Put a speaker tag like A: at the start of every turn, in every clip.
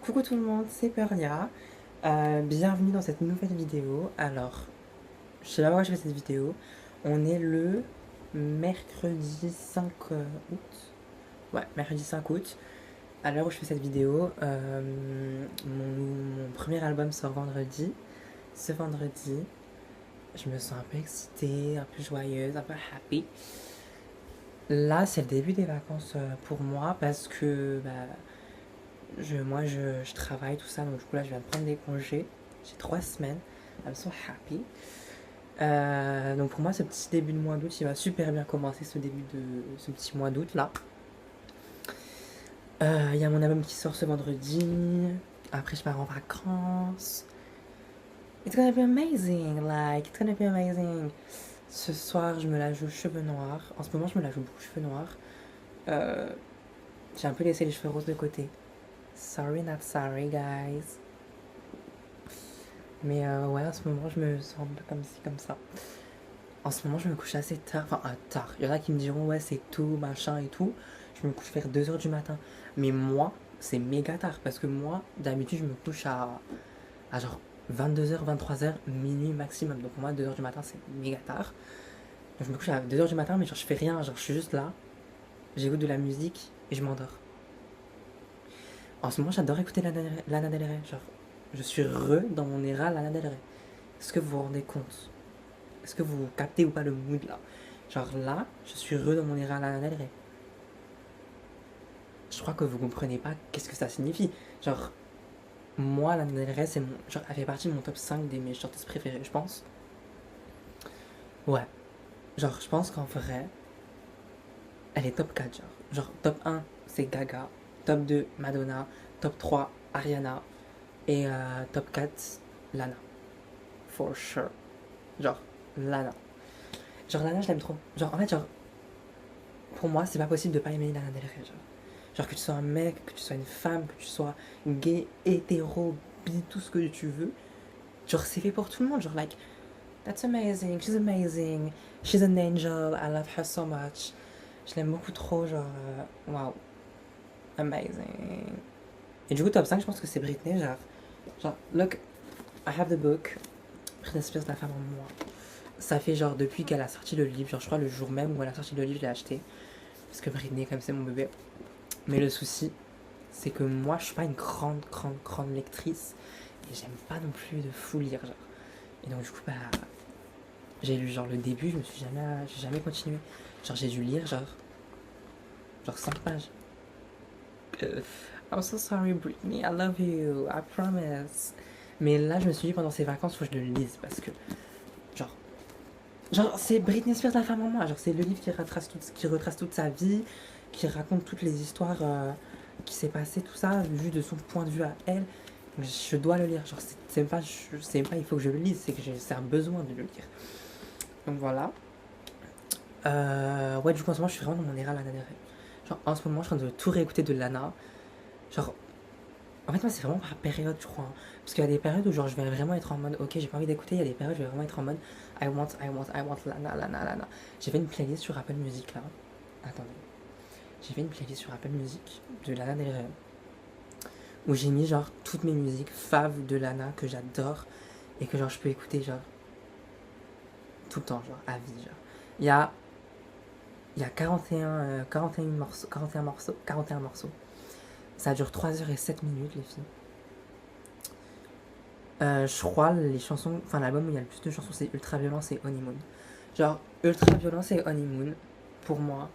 A: Coucou tout le monde, c'est Peria. Bienvenue dans cette nouvelle vidéo. Alors, je sais pas pourquoi je fais cette vidéo. On est le mercredi 5 août. Ouais, mercredi 5 août. À l'heure où je fais cette vidéo, mon premier album sort vendredi. Ce vendredi, je me sens un peu excitée, un peu joyeuse, un peu happy. Là, c'est le début des vacances pour moi parce que moi, je travaille, tout ça, donc du coup là, je viens de prendre des congés. J'ai 3 semaines. I'm so happy. Donc pour moi, ce petit début de mois d'août, il va super bien commencer ce petit mois d'août là. Il y a mon album qui sort ce vendredi. Après, je pars en vacances. It's gonna be amazing, like, it's gonna be amazing. Ce soir, je me la joue cheveux noirs. En ce moment, je me la joue beaucoup cheveux noirs. Euh, j'ai un peu laissé les cheveux roses de côté. Sorry, not sorry, guys. Mais ouais, en ce moment, je me sens un peu comme ci, comme ça. En ce moment, je me couche assez tard. Enfin, tard. Il y en a qui me diront, ouais, c'est tôt, machin et tout. Je me couche vers 2 heures du matin. Mais moi, c'est méga tard. Parce que moi, d'habitude, je me couche à genre 22 heures 23 heures minuit maximum. Donc pour moi, 2 heures du matin, c'est méga tard. Donc je me couche à 2 heures du matin, mais genre, je fais rien. Genre, je suis juste là, j'écoute de la musique et je m'endors. En ce moment, j'adore écouter Lana Del Rey. Genre, je suis dans mon éra Lana Del Rey. Est-ce que vous vous rendez compte? Est-ce que vous captez ou pas le mood là? Genre là, je suis dans mon éra Lana Del Rey. Je crois que vous comprenez pas qu'est-ce que ça signifie. Genre, moi, Lana Del Rey, genre, elle fait partie de mon top 5 des mes chanteuses préférées, je pense. Ouais. Genre, je pense qu'en vrai, elle est top 4. Genre top 1, c'est Gaga. Top 2, Madonna. Top 3, Ariana. Et top 4, Lana. For sure. Genre, Lana. Genre, Lana, je l'aime trop. Genre, en fait, genre, pour moi, c'est pas possible de pas aimer Lana Del Rey. Genre que tu sois un mec, que tu sois une femme, que tu sois gay, hétéro, bi, tout ce que tu veux. Genre, c'est fait pour tout le monde. Genre, like, that's amazing, she's amazing, she's an angel, I love her so much. Je l'aime beaucoup trop, genre, wow, amazing. Et du coup, top 5, je pense que c'est Britney, genre, look, I have the book, Britney Spears, la femme en moi. Ça fait genre depuis qu'elle a sorti le livre, genre je crois le jour même où elle a sorti le livre, je l'ai acheté. Parce que Britney, comme c'est mon bébé. Mais le souci, c'est que moi, je suis pas une grande lectrice. Et j'aime pas non plus de fou lire, genre. Et donc, du coup, j'ai lu genre le début, j'ai jamais continué. Genre, j'ai dû lire, genre 5 pages. Euh, I'm so sorry, Britney, I love you, I promise. Mais là, je me suis dit, pendant ces vacances, faut que je le lise parce que, genre, c'est Britney Spears, la femme en moi. Genre, c'est le livre qui retrace toute sa vie, qui raconte toutes les histoires qui s'est passé, tout ça, vu de son point de vue à elle. Je dois le lire. Genre, c'est même pas il faut que je le lise, c'est un besoin de le lire. Donc voilà. Ouais, du coup, en ce moment, je suis vraiment dans mon éra Lana Del Rey. Genre, en ce moment, je suis en train de tout réécouter de Lana. Genre, en fait, moi, c'est vraiment par période, je crois, hein. Parce qu'il y a des périodes où, genre, je vais vraiment être en mode, ok, j'ai pas envie d'écouter. Il y a des périodes où je vais vraiment être en mode, I want Lana. J'ai fait une playlist sur Apple Music là. Attendez. J'ai fait une playlist sur Apple Music de Lana Del Rey où j'ai mis genre toutes mes musiques faves de Lana que j'adore et que genre je peux écouter genre tout le temps, genre à vie. Genre. Il y a, il y a 41 morceaux. Ça dure 3 h 7 minutes, les filles. Je crois les chansons, enfin l'album où il y a le plus de chansons, c'est Ultra Violence et Honeymoon. Genre, Ultra Violence et Honeymoon, pour moi,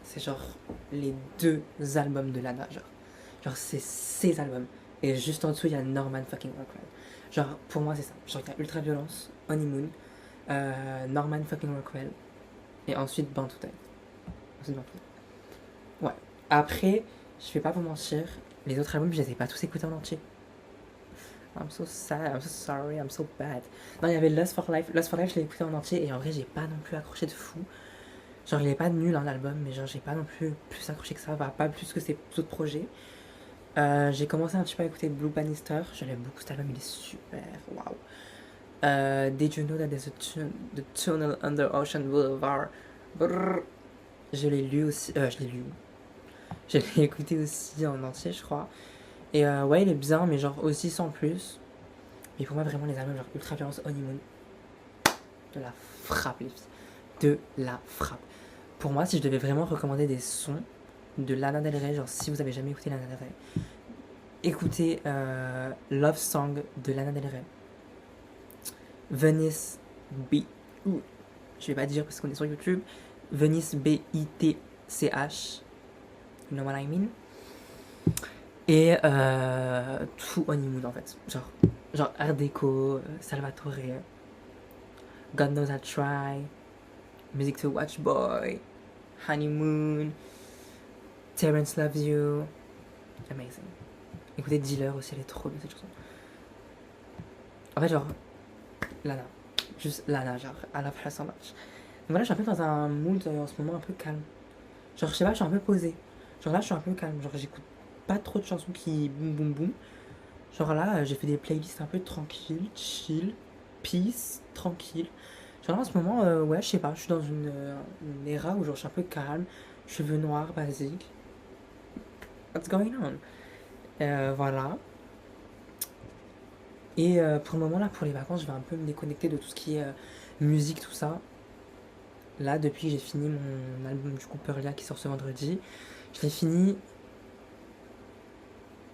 A: c'est genre les deux albums de Lana. Genre c'est ses albums. Et juste en dessous, il y a Norman fucking Rockwell. Genre, pour moi, c'est ça. Genre, il y a Ultra Violence, Honeymoon, Norman fucking Rockwell, et ensuite Bound to Die. Ensuite, Bound to Die. Ouais. Après, je vais pas vous mentir, les autres albums, je les ai pas tous écoutés en entier. I'm so sad, I'm so sorry, I'm so bad. Non, il y avait Lust for Life. Lust for Life, je l'ai écouté en entier et en vrai, j'ai pas non plus accroché de fou. Genre, il est pas nul, hein, l'album, mais genre, j'ai pas non plus accroché que ça, pas plus que ses autres projets. J'ai commencé un petit peu à écouter Blue Bannister. Je l'aime beaucoup cet album, il est super. Waouh. Did you know that there's the tunnel under Ocean Boulevard? Brrr. Je l'ai lu aussi. Je l'ai lu. Je l'ai écouté aussi en entier, je crois. Et ouais, il est bien, mais genre aussi sans plus. Mais pour moi, vraiment, les albums, genre Ultra Violence, Honeymoon, de la frappe, les filles. De la frappe. Pour moi, si je devais vraiment recommander des sons de Lana Del Rey, genre si vous avez jamais écouté Lana Del Rey, écoutez Love Song de Lana Del Rey. Venice B. Ouh, je vais pas dire parce qu'on est sur YouTube. Venice B-I-T-C-H. You know what I mean? Et tout Honeymoon en fait. Genre Art Deco, Salvatore, God Knows I Try, Music to Watch Boy, Honeymoon, Terrence Loves You. Amazing. Écoutez Dealer aussi, elle est trop bien cette chanson. En fait, genre, Lana. Juste Lana, genre, I love her so much. Donc voilà, je suis un peu dans un mood en ce moment un peu calme. Genre, je sais pas, je suis un peu posé. Genre là, je suis un peu calme. Genre, j'écoute pas trop de chansons qui boum boum boum. Genre là, j'ai fait des playlists un peu tranquilles, chill, peace, tranquille. Genre là, en ce moment, ouais, je sais pas, je suis dans une era où genre, je suis un peu calme, cheveux noirs, basiques. What's going on? Voilà. Et pour le moment, là, pour les vacances, je vais un peu me déconnecter de tout ce qui est musique, tout ça. Là, depuis que j'ai fini mon album du coup Pearlia qui sort ce vendredi, je l'ai fini.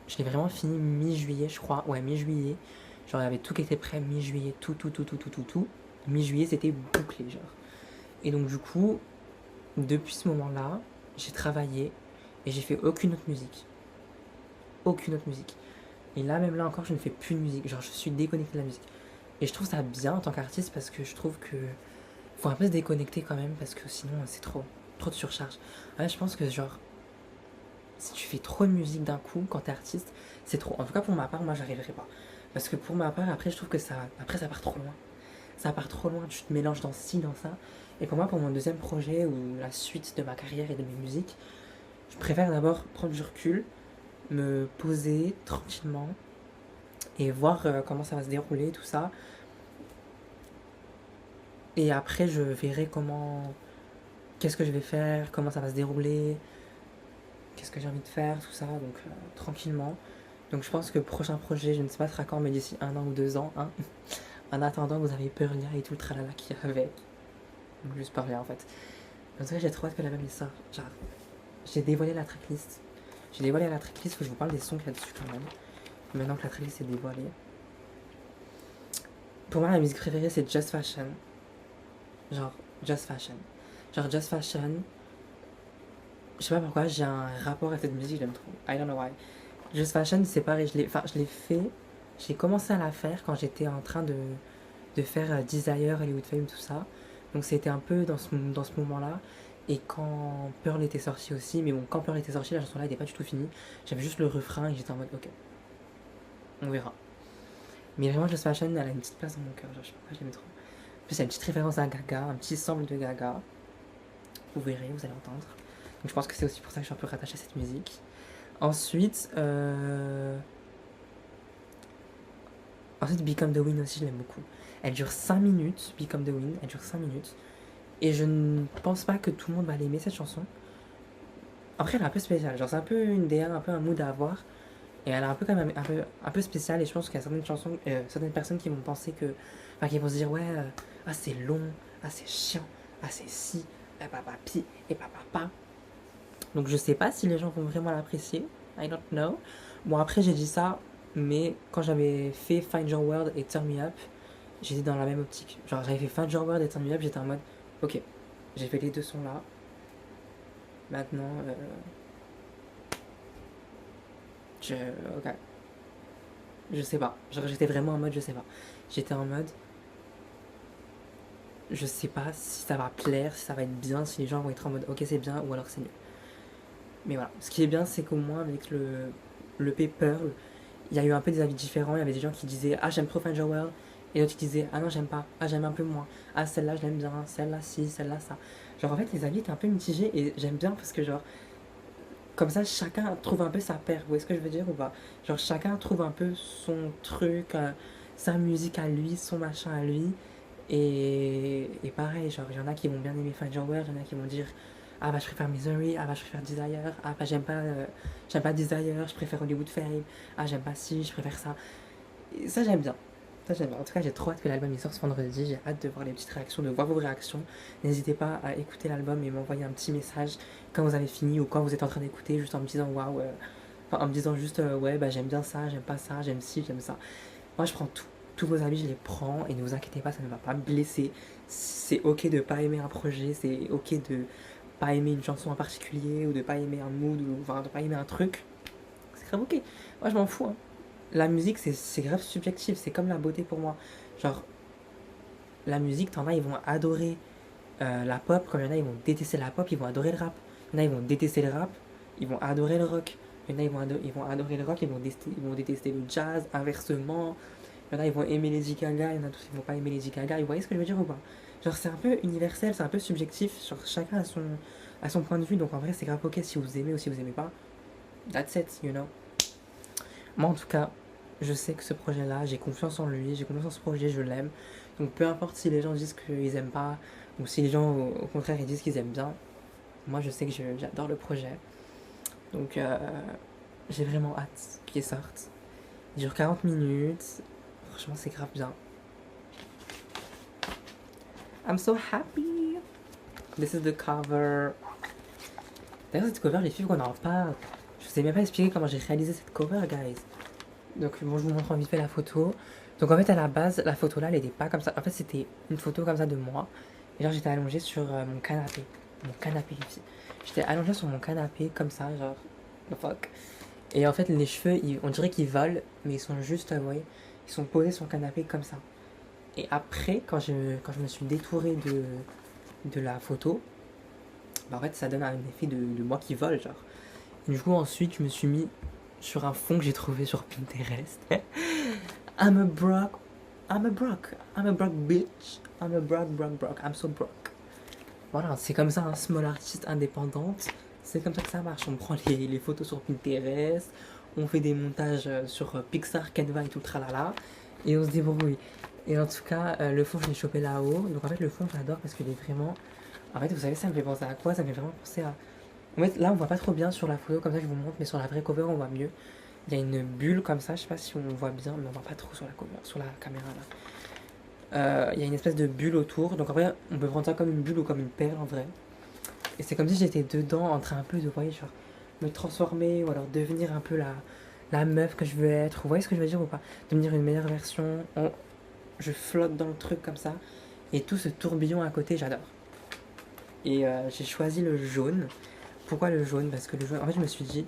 A: Je l'ai vraiment fini mi-juillet, je crois. Ouais, mi-juillet. Genre, il y avait tout qui était prêt, mi-juillet, tout, tout, tout, tout, tout, tout, tout. Mi-juillet, c'était bouclé, genre. Et donc, du coup, depuis ce moment-là, j'ai travaillé et j'ai fait aucune autre musique. Aucune autre musique. Et là, même là encore, je ne fais plus de musique. Genre, je suis déconnecté de la musique. Et je trouve ça bien en tant qu'artiste parce que je trouve que faut un peu se déconnecter quand même parce que sinon, c'est trop de surcharge. Ouais, je pense que, genre, si tu fais trop de musique d'un coup quand t'es artiste, c'est trop. En tout cas, pour ma part, moi, j'arriverai pas. Parce que pour ma part, après, je trouve que après, ça part trop loin. Ça part trop loin, tu te mélanges dans ci, dans ça. Et pour moi, pour mon deuxième projet ou la suite de ma carrière et de mes musiques, je préfère d'abord prendre du recul, me poser tranquillement et voir comment ça va se dérouler, tout ça. Et après, je verrai qu'est-ce que je vais faire, comment ça va se dérouler, qu'est-ce que j'ai envie de faire, tout ça, donc tranquillement. Donc je pense que le prochain projet, je ne sais pas sera quand, mais d'ici 1 an ou 2 ans, hein. En attendant, vous avez Pearlia et tout le tralala qui y avec. Donc juste Pearlia en fait. En tout cas, j'ai trop hâte que la même sort. Genre, j'ai dévoilé la tracklist. J'ai dévoilé la tracklist, faut que je vous parle des sons qu'il y a dessus quand même. Maintenant que la tracklist est dévoilée. Pour moi, la musique préférée, c'est Just Fashion. Genre, Just Fashion. Genre, Just Fashion. Je sais pas pourquoi, j'ai un rapport à cette musique, j'aime trop. I don't know why. Just Fashion, c'est pareil, je l'ai fait. J'ai commencé à la faire quand j'étais en train de faire Desire, Hollywood Fame, tout ça. Donc c'était un peu dans ce moment-là. Et quand Pearl était sorti aussi, mais bon, quand Pearl était sorti, la chanson-là n'était pas du tout finie. J'avais juste le refrain et j'étais en mode, ok, on verra. Mais vraiment, Just Fashion, elle a une petite place dans mon cœur. Genre, je sais pas pourquoi je l'aime trop. En plus, il y a une petite référence à Gaga, un petit sample de Gaga. Vous verrez, vous allez entendre. Donc je pense que c'est aussi pour ça que je suis un peu rattachée à cette musique. Ensuite, Become the Wind aussi, je l'aime beaucoup. Elle dure 5 minutes, Become the Wind, elle dure 5 minutes. Et je ne pense pas que tout le monde va l'aimer cette chanson. Après, elle est un peu spéciale, genre c'est un peu une DA, un peu un mood à avoir. Et elle est un peu quand même un peu spéciale. Et je pense qu'il y a certaines chansons, certaines personnes qui vont penser que. Enfin, qui vont se dire, ouais, ah c'est long, ah c'est chiant, ah c'est si, ah papapi, et papapa. Donc je sais pas si les gens vont vraiment l'apprécier. I don't know. Bon, après, j'ai dit ça, mais quand j'avais fait Find Your World et Turn Me Up, j'étais dans la même optique. Genre, j'avais fait Find Your World et Turn Me Up, j'étais en mode, ok, j'ai fait les deux sons là. Maintenant, je. Ok. Je sais pas. Genre, j'étais vraiment en mode, je sais pas. J'étais en mode, je sais pas si ça va plaire, si ça va être bien, si les gens vont être en mode, ok, c'est bien, ou alors c'est nul. Mais voilà. Ce qui est bien, c'est qu'au moins, avec le paper, il y a eu un peu des avis différents. Il y avait des gens qui disaient, ah, j'aime trop Find Your World. Et d'autres qui disaient, ah non, j'aime pas. Ah, j'aime un peu moins. Ah, celle-là, je l'aime bien. Celle-là, si. Celle-là, ça. Genre, en fait, les avis étaient un peu mitigés. Et j'aime bien parce que, genre, comme ça, chacun trouve un peu sa paire. Vous voyez ce que je veux dire ou pas? Genre, chacun trouve un peu son truc, sa musique à lui, son machin à lui. Et pareil, genre, il y en a qui vont bien aimer Find Your World, il y en a qui vont dire, Ah bah je préfère Misery, ah bah je préfère Desire, ah bah j'aime pas Desire, je préfère Hollywood Fame, ah j'aime pas ci, je préfère ça. Et ça j'aime bien. Ça j'aime bien. En tout cas j'ai trop hâte que l'album il sorte ce vendredi, j'ai hâte de voir les petites réactions, de voir vos réactions. N'hésitez pas à écouter l'album et m'envoyer un petit message quand vous avez fini ou quand vous êtes en train d'écouter, juste en me disant waouh, enfin en me disant juste ouais bah j'aime bien ça, j'aime pas ça, j'aime ci, j'aime ça. Moi je prends tout. Tous vos avis, je les prends et ne vous inquiétez pas, ça ne va pas me blesser. C'est ok de pas aimer un projet, c'est ok de pas aimer une chanson en particulier ou de pas aimer un mood ou enfin de pas aimer un truc. C'est grave ok. Moi je m'en fous. Hein. La musique c'est grave subjectif, c'est comme la beauté pour moi. Genre la musique, t'en as ils vont adorer la pop, comme il y en a ils vont détester la pop, ils vont adorer le rap. Il y en a ils vont détester le rap, ils vont adorer le rock. Il y en a ils vont adorer le rock, ils vont détester le jazz, inversement. Il y en a, ils vont aimer Lady Gaga, il y en a d'autres, ils vont pas aimer Lady Gaga. Vous voyez ce que je veux dire ou pas? Genre, c'est un peu universel, c'est un peu subjectif. Genre, chacun a son point de vue. Donc, en vrai, c'est grave ok si vous aimez ou si vous aimez pas. That's it, you know. Moi, en tout cas, je sais que ce projet-là, j'ai confiance en lui, j'ai confiance en ce projet, je l'aime. Donc, peu importe si les gens disent qu'ils aiment pas, ou si les gens, au contraire, ils disent qu'ils aiment bien. Moi, je sais que j'adore le projet. Donc, j'ai vraiment hâte qu'il sorte. Il dure 40 minutes. Franchement, c'est grave bien. I'm so happy. This is the cover. D'ailleurs, cette cover, les filles qu'on en parle. Je vous ai même pas expliqué comment j'ai réalisé cette cover, guys. Donc, bon, je vous montre en vite fait la photo. Donc, en fait, à la base, la photo là, elle était pas comme ça. En fait, c'était une photo comme ça de moi. Et genre, j'étais allongée sur mon canapé. Mon canapé, les filles. J'étais allongée sur mon canapé, comme ça, genre. The fuck. Et en fait, les cheveux, on dirait qu'ils volent, mais ils sont juste, vous voyez, ils sont posés sur le canapé comme ça. Et après, quand je me suis détouré de la photo, bah en fait, ça donne un effet de moi qui vole, genre. Et du coup, ensuite, je me suis mis sur un fond que j'ai trouvé sur Pinterest. I'm a broke, I'm a broke, I'm a broke bitch. I'm a broke, I'm so broke. Voilà, c'est comme ça, un small artiste indépendante. C'est comme ça que ça marche. On prend les photos sur Pinterest, on fait des montages sur Pixar, Canva et tout le tralala, et on se débrouille. Et en tout cas, le fond, je l'ai chopé là-haut. Donc en fait, le fond, j'adore parce qu'il est vraiment. En fait, vous savez, ça me fait penser à quoi? Ça me fait vraiment penser à. En fait, là, on voit pas trop bien sur la photo, comme ça, je vous montre, mais sur la vraie cover, on voit mieux. Il y a une bulle comme ça, je sais pas si on voit bien, mais on voit pas trop sur la cover, sur la caméra là. Il y a une espèce de bulle autour, donc en vrai, on peut prendre ça comme une bulle ou comme une perle en vrai. Et c'est comme si j'étais dedans, en train un peu de, vous voyez, genre, me transformer ou alors devenir un peu la meuf que je veux être. Vous voyez ce que je veux dire ou pas? Devenir une meilleure version. Je flotte dans le truc comme ça. Et tout ce tourbillon à côté, j'adore. Et j'ai choisi le jaune. Pourquoi le jaune? Parce que le jaune, en fait, je me suis dit,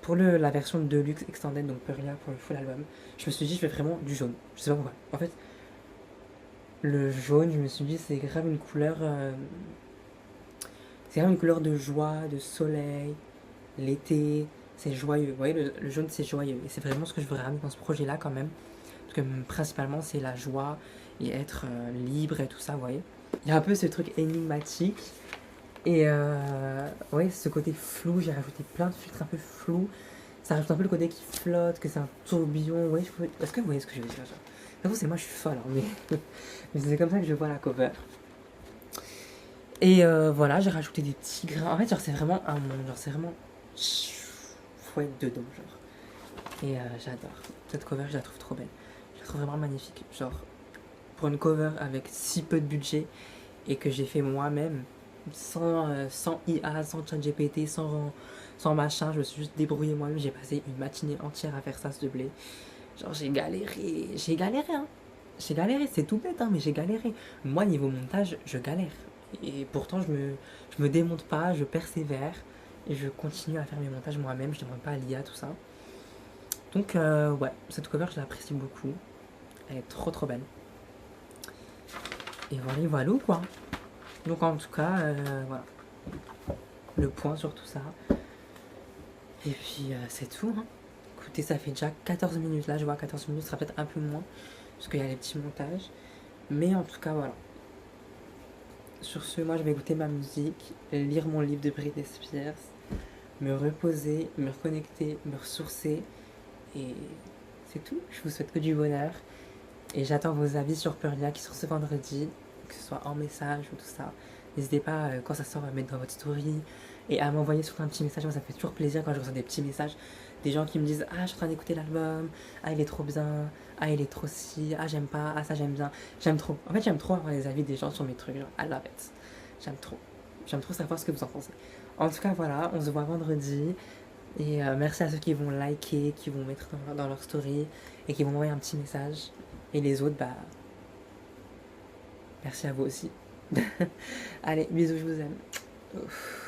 A: pour la version Deluxe Extended, donc Peria pour le full album, je me suis dit, je vais vraiment du jaune. Je sais pas pourquoi. En fait, le jaune, je me suis dit, c'est grave une couleur. C'est grave une couleur de joie, de soleil, l'été. C'est joyeux. Vous voyez, le jaune, c'est joyeux. Et c'est vraiment ce que je veux ramener dans ce projet-là quand même. Parce que principalement, c'est la joie et être libre et tout ça, vous voyez. Il y a un peu ce truc énigmatique. Et ouais, ce côté flou, j'ai rajouté plein de filtres un peu flous. Ça rajoute un peu le côté qui flotte, que c'est un tourbillon. Ouais, est-ce que vous voyez ce que je veux dire? J'avoue, c'est moi, je suis folle, hein, mais c'est comme ça que je vois la cover. Et voilà, j'ai rajouté des petits grains. En fait, genre, c'est vraiment un monde. Genre, c'est vraiment. Faut être dedans, genre. Et j'adore. Cette cover, je la trouve trop belle. Je la trouve vraiment magnifique. Genre, pour une cover avec si peu de budget et que j'ai fait moi-même, sans IA, sans ChatGPT, sans machin, je me suis juste débrouillé moi-même. J'ai passé une matinée entière à faire ça, s'il te plaît. Genre, j'ai galéré. J'ai galéré, hein. J'ai galéré, c'est tout bête, hein, mais j'ai galéré. Moi, niveau montage, je galère. Et pourtant, je me démonte pas, je persévère. Et je continue à faire mes montages moi-même. Je ne demande pas à l'IA, tout ça. Donc, ouais, cette cover, je l'apprécie beaucoup. Elle est trop trop belle. Et voilà, quoi. Donc, en tout cas, voilà. Le point sur tout ça. Et puis, c'est tout, hein. Écoutez, ça fait déjà 14 minutes. Là, je vois 14 minutes, ce sera peut-être un peu moins. Parce qu'il y a les petits montages. Mais en tout cas, voilà. Sur ce, moi, je vais écouter ma musique, lire mon livre de Britney Spears, me reposer, me reconnecter, me ressourcer. Et c'est tout. Je vous souhaite que du bonheur. Et j'attends vos avis sur Peria qui sort ce vendredi, que ce soit en message ou tout ça. N'hésitez pas, quand ça sort, à mettre dans votre story et à m'envoyer surtout un petit message. Moi, ça me fait toujours plaisir quand je reçois des petits messages. Des gens qui me disent: ah, je suis en train d'écouter l'album, ah, il est trop bien, ah, il est trop si, ah, j'aime pas, ah, ça, j'aime bien. J'aime trop. En fait, j'aime trop avoir les avis des gens sur mes trucs. Genre, I love it. J'aime trop. J'aime trop savoir ce que vous en pensez. En tout cas, voilà, on se voit vendredi. Et merci à ceux qui vont liker, qui vont mettre dans leur story et qui vont m'envoyer un petit message. Et les autres, bah, merci à vous aussi. Allez, bisous, je vous aime. Ouf.